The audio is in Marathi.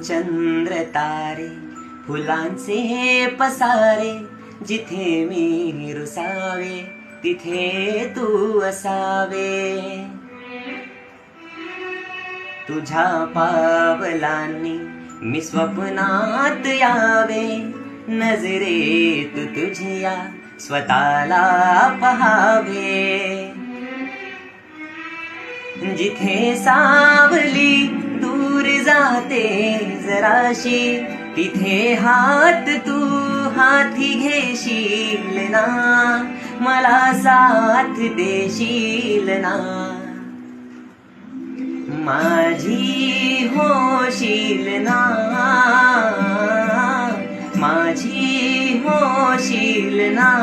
चंद्र तारे फुलांचे पसारे, जिथे मी रुसावे तिथे तू असावे. तुझ्या पावलांनी मी स्वप्नात यावे, नजरेत तुझिया स्वतःला पहावे. जिथे सावली दूर जाते जराशी, तिथे हात तू हाती घेशील ना, मला साथ देशील ना. माझी होशील ना, माझी होशील ना.